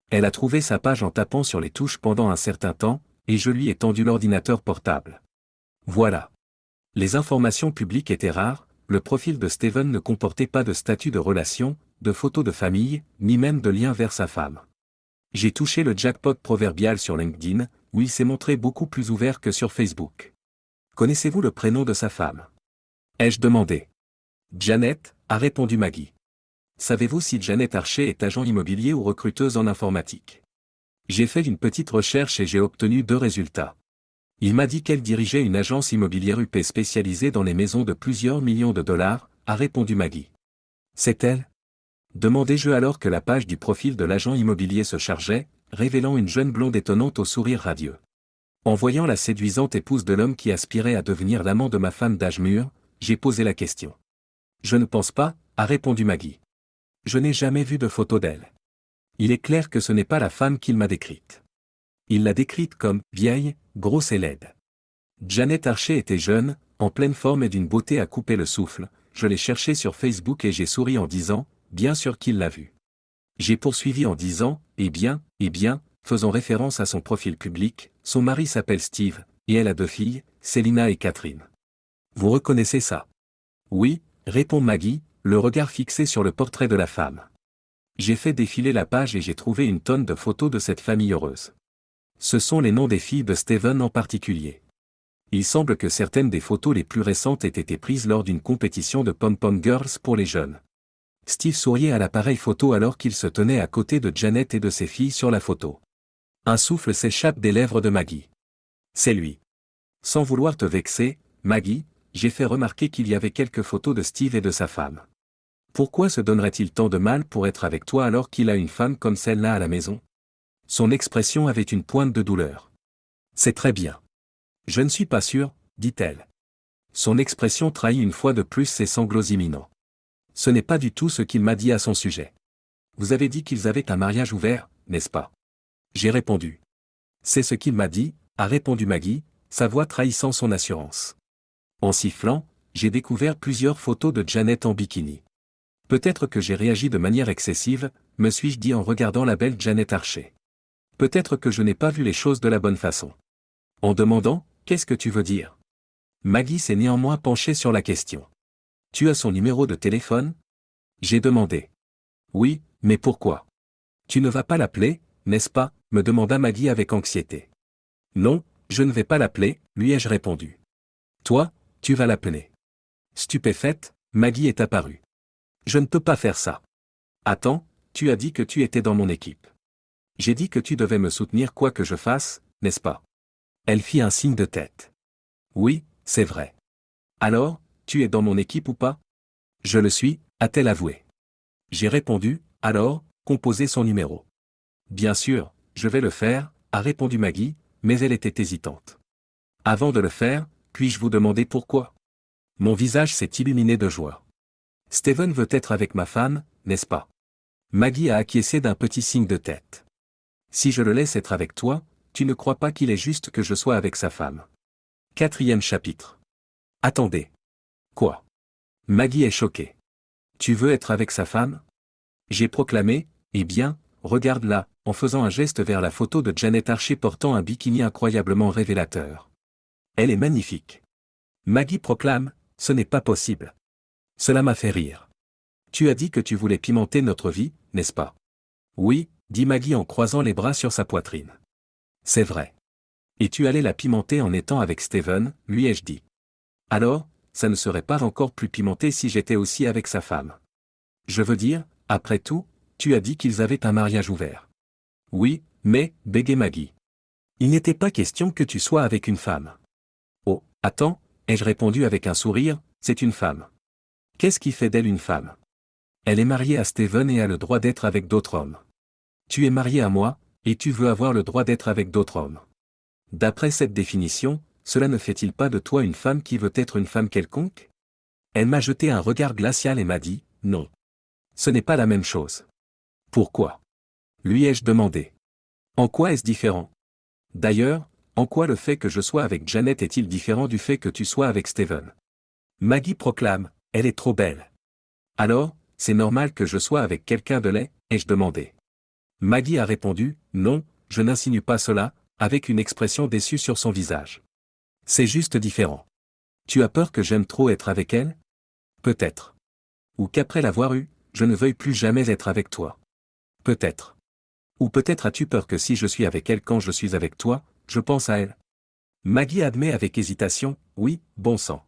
Elle a trouvé sa page en tapant sur les touches pendant un certain temps, et je lui ai tendu l'ordinateur portable. Voilà. Les informations publiques étaient rares, le profil de Steven ne comportait pas de statut de relation, de photos de famille, ni même de lien vers sa femme. J'ai touché le jackpot proverbial sur LinkedIn, où il s'est montré beaucoup plus ouvert que sur Facebook. Connaissez-vous le prénom de sa femme? Ai-je demandé. Janet, a répondu Maggie. Savez-vous si Janet Archer est agent immobilier ou recruteuse en informatique? J'ai fait une petite recherche et j'ai obtenu 2 résultats. Il m'a dit qu'elle dirigeait une agence immobilière UP spécialisée dans les maisons de plusieurs millions de dollars, a répondu Maggie. C'est elle? Demandai-je alors que la page du profil de l'agent immobilier se chargeait, révélant une jeune blonde étonnante au sourire radieux. En voyant la séduisante épouse de l'homme qui aspirait à devenir l'amant de ma femme d'âge mûr, j'ai posé la question. Je ne pense pas, a répondu Maggie. Je n'ai jamais vu de photo d'elle. Il est clair que ce n'est pas la femme qu'il m'a décrite. Il l'a décrite comme vieille, grosse et laide. Janet Archer était jeune, en pleine forme et d'une beauté à couper le souffle. Je l'ai cherchée sur Facebook et j'ai souri en disant, bien sûr qu'il l'a vue. J'ai poursuivi en disant, eh bien, faisant référence à son profil public, son mari s'appelle Steve, et elle a 2 filles, Selina et Catherine. Vous reconnaissez ça? Oui, répond Maggie, le regard fixé sur le portrait de la femme. J'ai fait défiler la page et j'ai trouvé une tonne de photos de cette famille heureuse. Ce sont les noms des filles de Steven en particulier. Il semble que certaines des photos les plus récentes aient été prises lors d'une compétition de pom-pom girls pour les jeunes. Steve souriait à l'appareil photo alors qu'il se tenait à côté de Janet et de ses filles sur la photo. Un souffle s'échappe des lèvres de Maggie. C'est lui. Sans vouloir te vexer, Maggie, j'ai fait remarquer qu'il y avait quelques photos de Steve et de sa femme. Pourquoi se donnerait-il tant de mal pour être avec toi alors qu'il a une femme comme celle-là à la maison? Son expression avait une pointe de douleur. C'est très bien. Je ne suis pas sûr, dit-elle. Son expression trahit une fois de plus ses sanglots imminents. Ce n'est pas du tout ce qu'il m'a dit à son sujet. Vous avez dit qu'ils avaient un mariage ouvert, n'est-ce pas? J'ai répondu. C'est ce qu'il m'a dit, a répondu Maggie, sa voix trahissant son assurance. En sifflant, j'ai découvert plusieurs photos de Janet en bikini. Peut-être que j'ai réagi de manière excessive, me suis-je dit en regardant la belle Janet Archer. Peut-être que je n'ai pas vu les choses de la bonne façon. En demandant, qu'est-ce que tu veux dire? Maggie s'est néanmoins penchée sur la question. Tu as son numéro de téléphone? J'ai demandé. Oui, mais pourquoi? Tu ne vas pas l'appeler, n'est-ce pas? Me demanda Maggie avec anxiété. Non, je ne vais pas l'appeler, lui ai-je répondu. Toi, tu vas l'appeler. Stupéfaite, Maggie est apparue. Je ne peux pas faire ça. Attends, tu as dit que tu étais dans mon équipe. J'ai dit que tu devais me soutenir quoi que je fasse, n'est-ce pas? Elle fit un signe de tête. Oui, c'est vrai. Alors, tu es dans mon équipe ou pas? Je le suis, a-t-elle avoué. J'ai répondu, alors, composez son numéro. Bien sûr, je vais le faire, a répondu Maggie, mais elle était hésitante. Avant de le faire, puis-je vous demander pourquoi? Mon visage s'est illuminé de joie. Steven veut être avec ma femme, n'est-ce pas? Maggie a acquiescé d'un petit signe de tête. Si je le laisse être avec toi, tu ne crois pas qu'il est juste que je sois avec sa femme? 4e chapitre. Attendez. Quoi? Maggie est choquée. Tu veux être avec sa femme? J'ai proclamé, eh bien, regarde là, en faisant un geste vers la photo de Janet Archer portant un bikini incroyablement révélateur. Elle est magnifique. Maggie proclame, ce n'est pas possible. Cela m'a fait rire. Tu as dit que tu voulais pimenter notre vie, n'est-ce pas? Oui, dit Maggie en croisant les bras sur sa poitrine. C'est vrai. Et tu allais la pimenter en étant avec Steven, lui ai-je dit. Alors, ça ne serait pas encore plus pimenté si j'étais aussi avec sa femme. Je veux dire, après tout, tu as dit qu'ils avaient un mariage ouvert. Oui, mais, bégayait Maggie. Il n'était pas question que tu sois avec une femme. Oh, attends, ai-je répondu avec un sourire, c'est une femme. Qu'est-ce qui fait d'elle une femme? Elle est mariée à Steven et a le droit d'être avec d'autres hommes. Tu es marié à moi, et tu veux avoir le droit d'être avec d'autres hommes. D'après cette définition, cela ne fait-il pas de toi une femme qui veut être une femme quelconque? Elle m'a jeté un regard glacial et m'a dit, non. Ce n'est pas la même chose. Pourquoi? Lui ai-je demandé. En quoi est-ce différent? D'ailleurs, en quoi le fait que je sois avec Janet est-il différent du fait que tu sois avec Steven? Maggie proclame, elle est trop belle. Alors, c'est normal que je sois avec quelqu'un de laid, ai-je demandé. Maggie a répondu, non, je n'insinue pas cela, avec une expression déçue sur son visage. C'est juste différent. Tu as peur que j'aime trop être avec elle? Peut-être. Ou qu'après l'avoir eue, je ne veuille plus jamais être avec toi. Peut-être. Ou peut-être as-tu peur que si je suis avec elle quand je suis avec toi, je pense à elle. Maggie admet avec hésitation, oui, bon sang.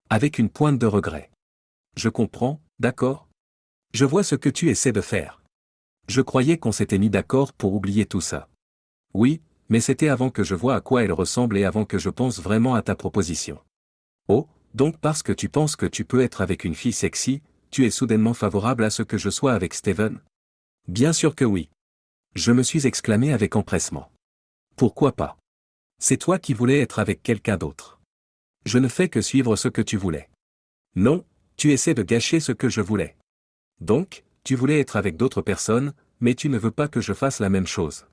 Avec une pointe de regret. Je comprends, d'accord? Je vois ce que tu essaies de faire. Je croyais qu'on s'était mis d'accord pour oublier tout ça. Oui, mais c'était avant que je voie à quoi elle ressemble et avant que je pense vraiment à ta proposition. Oh, donc parce que tu penses que tu peux être avec une fille sexy, tu es soudainement favorable à ce que je sois avec Steven? Bien sûr que oui. Je me suis exclamé avec empressement. Pourquoi pas? C'est toi qui voulais être avec quelqu'un d'autre. Je ne fais que suivre ce que tu voulais. Non, tu essaies de gâcher ce que je voulais. Donc, tu voulais être avec d'autres personnes, mais tu ne veux pas que je fasse la même chose.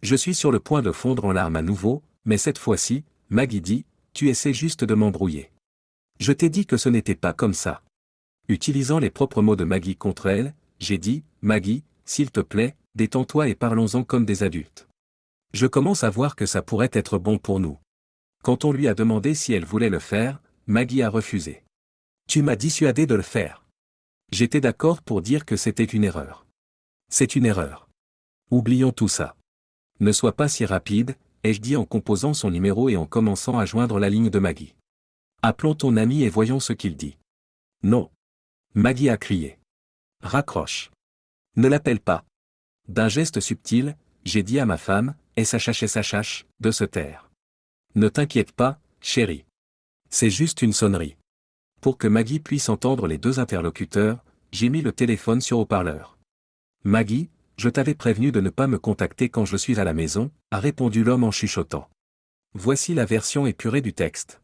Je suis sur le point de fondre en larmes à nouveau, mais cette fois-ci, Maggie dit, tu essaies juste de m'embrouiller. Je t'ai dit que ce n'était pas comme ça. Utilisant les propres mots de Maggie contre elle, j'ai dit, Maggie, s'il te plaît, détends-toi et parlons-en comme des adultes. Je commence à voir que ça pourrait être bon pour nous. Quand on lui a demandé si elle voulait le faire, Maggie a refusé. Tu m'as dissuadé de le faire. J'étais d'accord pour dire que c'était une erreur. C'est une erreur. Oublions tout ça. Ne sois pas si rapide, ai-je dit en composant son numéro et en commençant à joindre la ligne de Maggie. Appelons ton ami et voyons ce qu'il dit. Non. Maggie a crié. Raccroche. Ne l'appelle pas. D'un geste subtil, j'ai dit à ma femme, SHH, de se taire. Ne t'inquiète pas, chérie. C'est juste une sonnerie. Pour que Maggie puisse entendre les deux interlocuteurs, j'ai mis le téléphone sur haut-parleur. Maggie, je t'avais prévenu de ne pas me contacter quand je suis à la maison, a répondu l'homme en chuchotant. Voici la version épurée du texte.